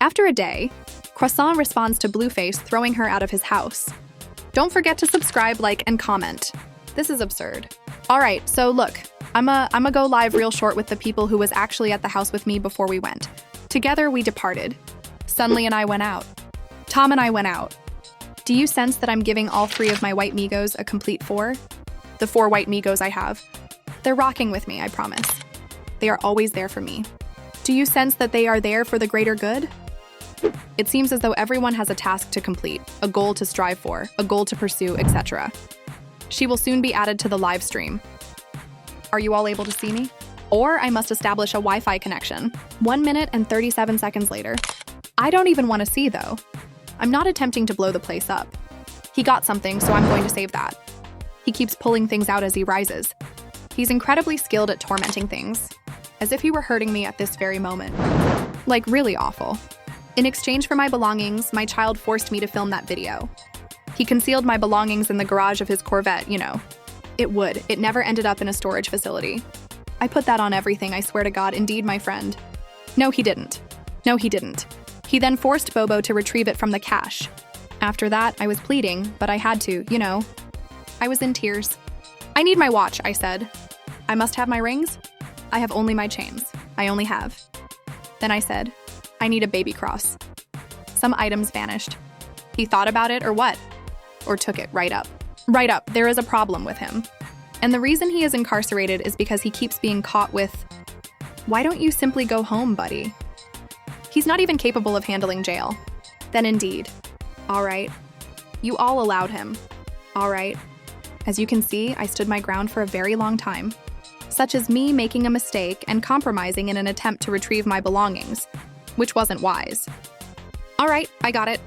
After a day, Chrisean responds to Blueface throwing her out of his house. Don't forget to subscribe, like, and comment. This is absurd. Alright, so look, I'ma go live real short with the people who was actually at the house with me before we went. Together we departed. Sunly and I went out. Tom and I went out. Do you sense that I'm giving all 3 of my white Migos a complete 4? The 4 white Migos I have. They're rocking with me, I promise. They are always there for me. Do you sense that they are there for the greater good? It seems as though everyone has a task to complete, a goal to strive for, a goal to pursue, etc. She will soon be added to the live stream. Are you all able to see me? Or I must establish a Wi-Fi connection. 1 minute and 37 seconds later. I don't even want to see, though. I'm not attempting to blow the place up. He got something, so I'm going to save that. He keeps pulling things out as he rises. He's incredibly skilled at tormenting things, as if he were hurting me at this very moment. Like, really awful. In exchange for my belongings, my child forced me to film that video. He concealed my belongings in the garage of his Corvette, you know. It never ended up in a storage facility. I put that on everything, I swear to God, indeed, my friend. No, he didn't. No, he didn't. He then forced Bobo to retrieve it from the cache. After that, I was pleading, but I had to, you know. I was in tears. I need my watch, I said. I must have my rings? I have only my chains. I only have. Then I said, I need a baby cross. Some items vanished. He thought about it or what? Or took it right up. Right up, there is a problem with him. And the reason he is incarcerated is because he keeps being caught with, why don't you simply go home, buddy? He's not even capable of handling jail. Then indeed. All right. You all allowed him. All right. As you can see, I stood my ground for a very long time, such as me making a mistake and compromising in an attempt to retrieve my belongings, which wasn't wise. All right, I got it.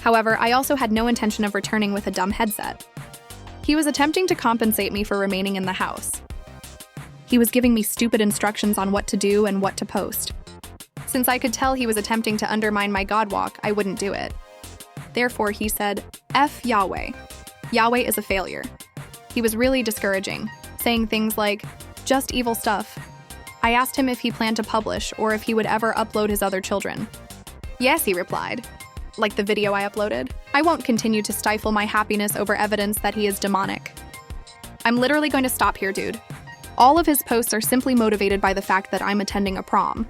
However, I also had no intention of returning with a dumb headset. He was attempting to compensate me for remaining in the house. He was giving me stupid instructions on what to do and what to post. Since I could tell he was attempting to undermine my God walk, I wouldn't do it. Therefore, he said, F Yahweh. Yahweh is a failure. He was really discouraging, saying things like, just evil stuff. I asked him if he planned to publish or if he would ever upload his other children. Yes, he replied. Like the video I uploaded. I won't continue to stifle my happiness over evidence that he is demonic. I'm literally going to stop here, dude. All of his posts are simply motivated by the fact that I'm attending a prom.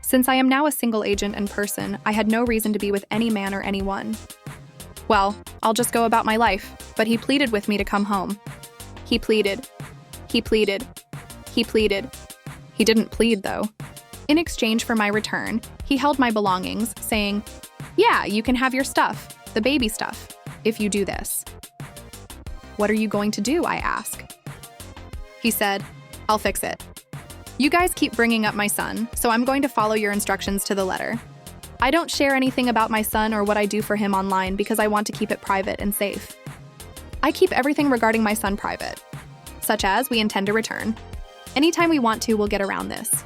Since I am now a single agent and person, I had no reason to be with any man or anyone. Well, I'll just go about my life, but he pleaded with me to come home. He pleaded. He pleaded. He pleaded. He didn't plead, though. In exchange for my return, he held my belongings, saying, yeah, you can have your stuff, the baby stuff, if you do this. What are you going to do, I ask. He said, I'll fix it. You guys keep bringing up my son, so I'm going to follow your instructions to the letter. I don't share anything about my son or what I do for him online because I want to keep it private and safe. I keep everything regarding my son private, such as we intend to return. Anytime we want to, we'll get around this.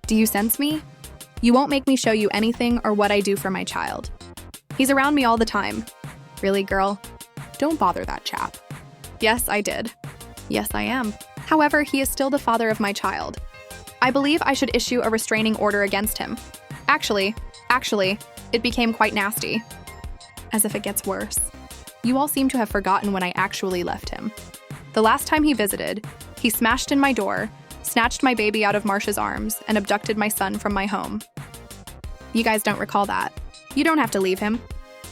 Do you sense me? You won't make me show you anything or what I do for my child. He's around me all the time. Really, girl? Don't bother that chap. Yes, I did. Yes, I am. However, he is still the father of my child. I believe I should issue a restraining order against him. Actually, it became quite nasty. As if it gets worse. You all seem to have forgotten when I actually left him. The last time he visited, he smashed in my door, snatched my baby out of Marsha's arms, and abducted my son from my home. You guys don't recall that. You don't have to leave him.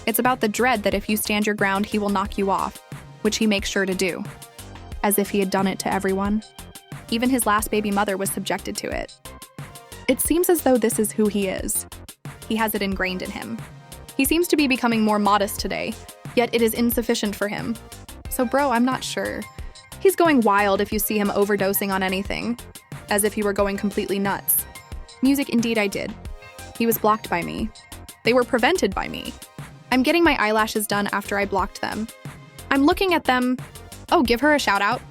It's about the dread that if you stand your ground, he will knock you off, which he makes sure to do. As if he had done it to everyone. Even his last baby mother was subjected to it. It seems as though this is who he is. He has it ingrained in him. He seems to be becoming more modest today, yet it is insufficient for him. So bro, I'm not sure. He's going wild if you see him overdosing on anything, as if he were going completely nuts. Music, indeed I did. He was blocked by me. They were prevented by me. I'm getting my eyelashes done after I blocked them. I'm looking at them. Oh, give her a shout out.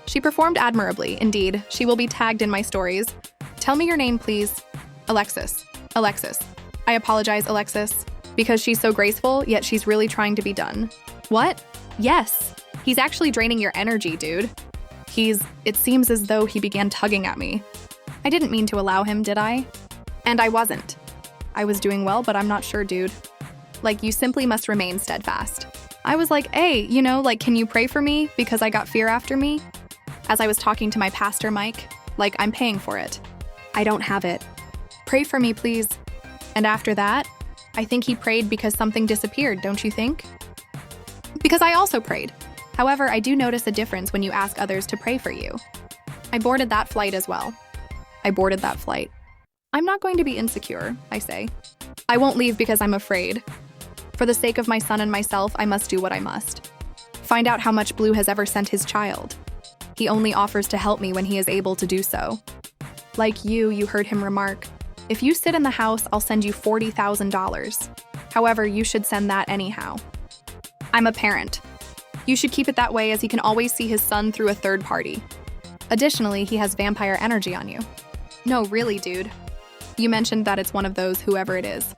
She performed admirably, indeed. She will be tagged in my stories. Tell me your name, please. Alexis. Alexis. I apologize, Alexis. Because she's so graceful, yet she's really trying to be done. What? Yes. He's actually draining your energy, dude. It seems as though he began tugging at me. I didn't mean to allow him, did I? And I wasn't. I was doing well, but I'm not sure, dude. Like, you simply must remain steadfast. I was like, hey, you know, like, can you pray for me because I got fear after me? As I was talking to my pastor, Mike, like, I'm paying for it. I don't have it. Pray for me, please. And after that, I think he prayed because something disappeared, don't you think? Because I also prayed. However, I do notice a difference when you ask others to pray for you. I boarded that flight as well. I boarded that flight. I'm not going to be insecure, I say. I won't leave because I'm afraid. For the sake of my son and myself, I must do what I must. Find out how much Blue has ever sent his child. He only offers to help me when he is able to do so. Like you heard him remark, if you sit in the house, I'll send you $40,000. However, you should send that anyhow. I'm a parent. You should keep it that way as he can always see his son through a third party. Additionally, he has vampire energy on you. No, really, dude. You mentioned that it's one of those whoever it is.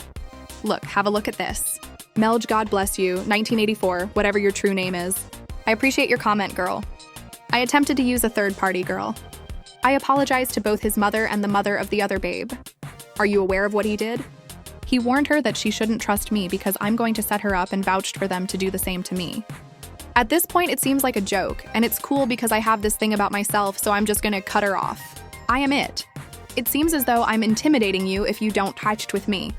Look, have a look at this. Melge, God bless you, 1984, whatever your true name is. I appreciate your comment, girl. I attempted to use a third party, girl. I apologize to both his mother and the mother of the other babe. Are you aware of what he did? He warned her that she shouldn't trust me because I'm going to set her up and vouched for them to do the same to me. At this point, it seems like a joke, and it's cool because I have this thing about myself, so I'm just gonna cut her off. I am it. It seems as though I'm intimidating you if you don't touch with me.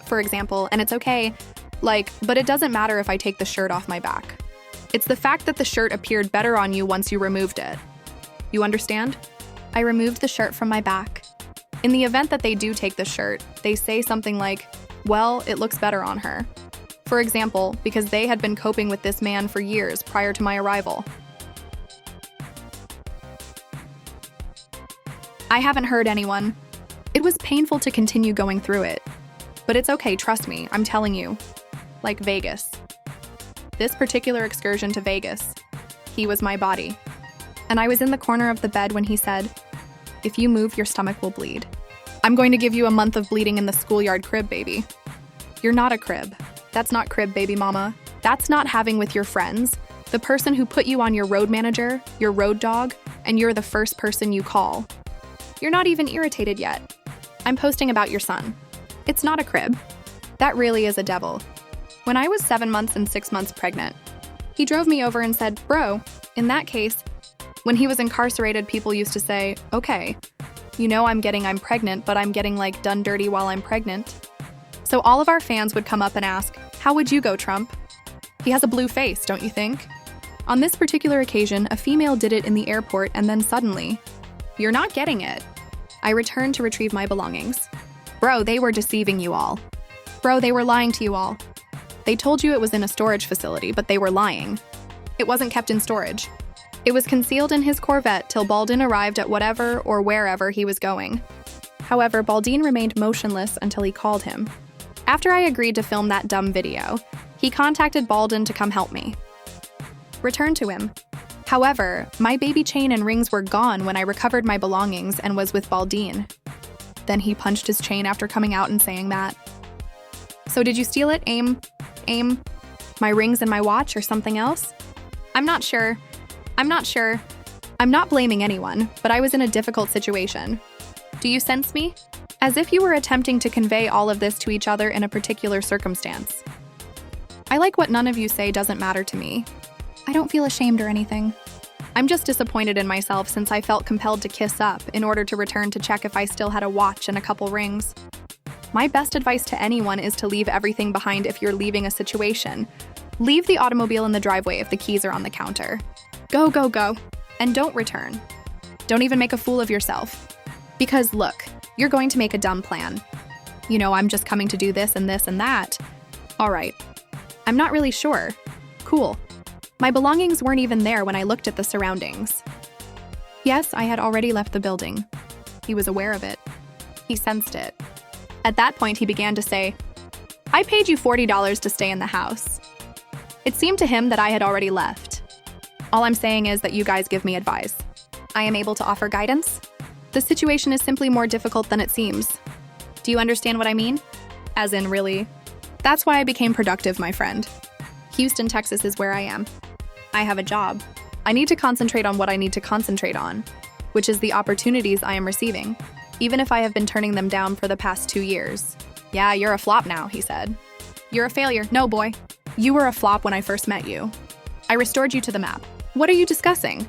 For example, and it's okay, like, but it doesn't matter if I take the shirt off my back. It's the fact that the shirt appeared better on you once you removed it. You understand? I removed the shirt from my back. In the event that they do take the shirt, they say something like, well, it looks better on her. For example, because they had been coping with this man for years prior to my arrival. I haven't hurt anyone. It was painful to continue going through it. But it's okay, trust me, I'm telling you. Like Vegas. This particular excursion to Vegas, he was my body. And I was in the corner of the bed when he said, if you move, your stomach will bleed. I'm going to give you a month of bleeding in the schoolyard crib, baby. You're not a crib. That's not crib, baby mama. That's not having with your friends, the person who put you on your road manager, your road dog, and you're the first person you call. You're not even irritated yet. I'm posting about your son. It's not a crib. That really is a devil. When I was 7 months and 6 months pregnant, he drove me over and said, bro, in that case, when he was incarcerated, people used to say, okay, you know I'm pregnant, but I'm getting like done dirty while I'm pregnant. So all of our fans would come up and ask, how would you go, Trump? He has a blue face, don't you think? On this particular occasion, a female did it in the airport and then suddenly, you're not getting it. I returned to retrieve my belongings. Bro, they were deceiving you all. Bro, they were lying to you all. They told you it was in a storage facility, but they were lying. It wasn't kept in storage. It was concealed in his Corvette till Baldin arrived at whatever or wherever he was going. However, Baldin remained motionless until he called him. After I agreed to film that dumb video, he contacted Baldin to come help me. Returned to him. However, my baby chain and rings were gone when I recovered my belongings and was with Baldin. Then he punched his chain after coming out and saying that. So did you steal it, Aim? My rings and my watch or something else? I'm not sure. I'm not blaming anyone, but I was in a difficult situation. Do you sense me? As if you were attempting to convey all of this to each other in a particular circumstance. I like what none of you say doesn't matter to me. I don't feel ashamed or anything. I'm just disappointed in myself since I felt compelled to kiss up in order to return to check if I still had a watch and a couple rings. My best advice to anyone is to leave everything behind if you're leaving a situation. Leave the automobile in the driveway if the keys are on the counter. Go, go, go. And don't return. Don't even make a fool of yourself. Because look, you're going to make a dumb plan. You know, I'm just coming to do this and this and that. All right. I'm not really sure. Cool. My belongings weren't even there when I looked at the surroundings. Yes, I had already left the building. He was aware of it. He sensed it. At that point, he began to say, I paid you $40 to stay in the house. It seemed to him that I had already left. All I'm saying is that you guys give me advice. I am able to offer guidance. The situation is simply more difficult than it seems. Do you understand what I mean? As in, really? That's why I became productive, my friend. Houston, Texas is where I am. I have a job. I need to concentrate on what I need to concentrate on, which is the opportunities I am receiving, even if I have been turning them down for the past 2 years. Yeah, you're a flop now, he said. You're a failure. No, boy. You were a flop when I first met you. I restored you to the map. What are you discussing?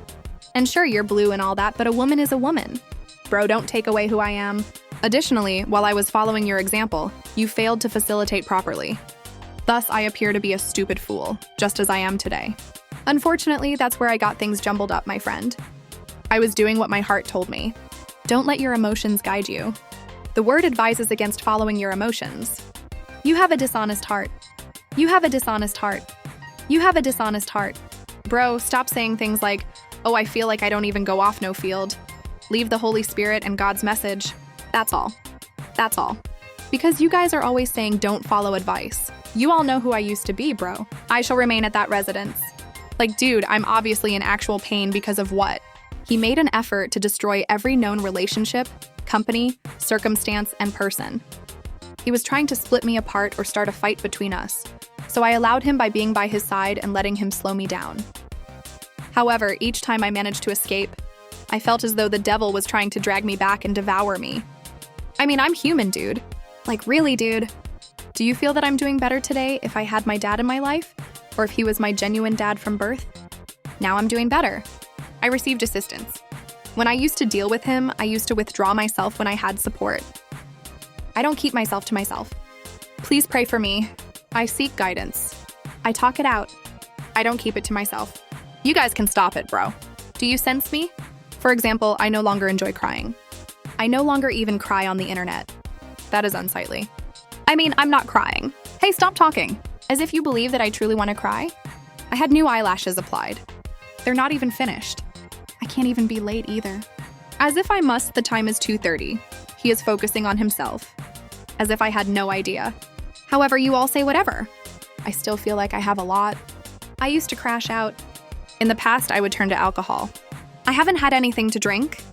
And sure, you're blue and all that, but a woman is a woman. Bro, don't take away who I am. Additionally, while I was following your example, you failed to facilitate properly. Thus, I appear to be a stupid fool, just as I am today. Unfortunately, that's where I got things jumbled up, my friend. I was doing what my heart told me. Don't let your emotions guide you. The word advises against following your emotions. You have a dishonest heart. You have a dishonest heart. You have a dishonest heart. Bro, stop saying things like, oh, I feel like I don't even go off no field. Leave the Holy Spirit and God's message. That's all. That's all. Because you guys are always saying don't follow advice. You all know who I used to be, bro. I shall remain at that residence. Like, dude, I'm obviously in actual pain because of what? He made an effort to destroy every known relationship, company, circumstance, and person. He was trying to split me apart or start a fight between us, so I allowed him by being by his side and letting him slow me down. However, each time I managed to escape, I felt as though the devil was trying to drag me back and devour me. I mean, I'm human, dude. Like, really, dude. Do you feel that I'm doing better today if I had my dad in my life? Or if he was my genuine dad from birth? Now I'm doing better. I received assistance. When I used to deal with him, I used to withdraw myself when I had support. I don't keep myself to myself. Please pray for me. I seek guidance. I talk it out. I don't keep it to myself. You guys can stop it, bro. Do you sense me? For example, I no longer enjoy crying. I no longer even cry on the internet. That is unsightly. I mean, I'm not crying. Hey, stop talking. As if you believe that I truly want to cry? I had new eyelashes applied. They're not even finished. I can't even be late either. As if I must, the time is 2:30. He is focusing on himself. As if I had no idea. However, you all say whatever. I still feel like I have a lot. I used to crash out. In the past, I would turn to alcohol. I haven't had anything to drink.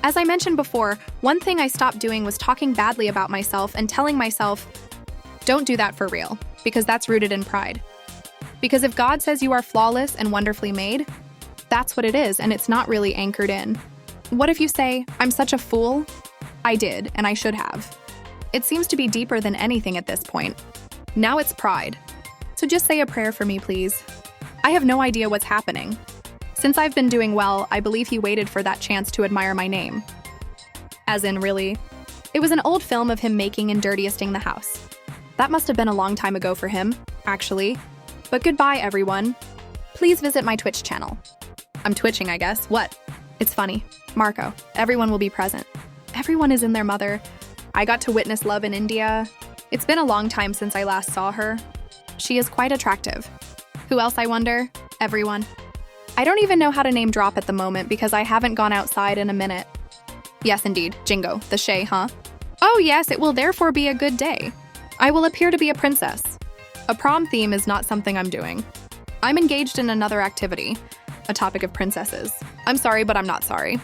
As I mentioned before, one thing I stopped doing was talking badly about myself and telling myself, don't do that for real, because that's rooted in pride. Because if God says you are flawless and wonderfully made, that's what it is, and it's not really anchored in. What if you say, I'm such a fool? I did, and I should have. It seems to be deeper than anything at this point. Now it's pride. So just say a prayer for me, please. I have no idea what's happening. Since I've been doing well, I believe he waited for that chance to admire my name. As in, really? It was an old film of him making and dirtyisting the house. That must have been a long time ago for him, actually. But goodbye, everyone. Please visit my Twitch channel. I'm twitching, I guess. What? It's funny. Marco, everyone will be present. Everyone is in their mother. I got to witness love in India. It's been a long time since I last saw her. She is quite attractive. Who else, I wonder? Everyone. I don't even know how to name drop at the moment because I haven't gone outside in a minute. Yes, indeed. Jingo. The Shay, huh? Oh, yes, it will therefore be a good day. I will appear to be a princess. A prom theme is not something I'm doing. I'm engaged in another activity, a topic of princesses. I'm sorry, but I'm not sorry.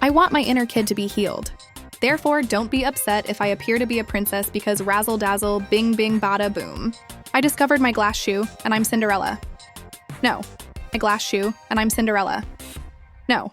I want my inner kid to be healed. Therefore, don't be upset if I appear to be a princess because razzle-dazzle, bing bing bada boom. I discovered my glass shoe, and I'm Cinderella. No. A glass shoe, and I'm Cinderella. No.